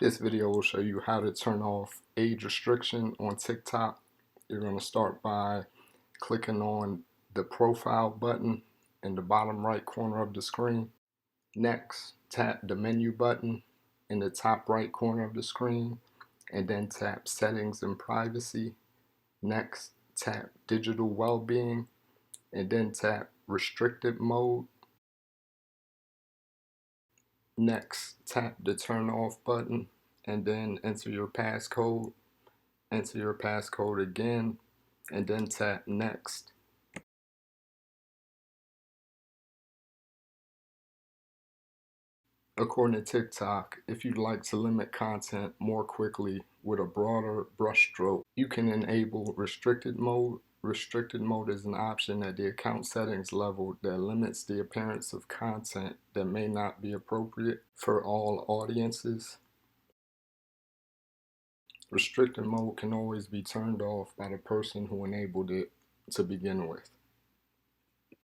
This video will show you how to turn off age restriction on TikTok. You're going to start by clicking on the profile button in the bottom right corner of the screen. Next, tap the menu button in the top right corner of the screen, and then tap Settings and Privacy. Next, tap Digital Wellbeing, and then tap Restricted Mode. Next, tap the Turn Off button, and then enter your passcode. Enter your passcode again, and then tap Next. According to TikTok, if you'd like to limit content more quickly with a broader brushstroke, you can enable restricted mode. Restricted mode is an option at the account settings level that limits the appearance of content that may not be appropriate for all audiences. Restricted mode can always be turned off by the person who enabled it to begin with.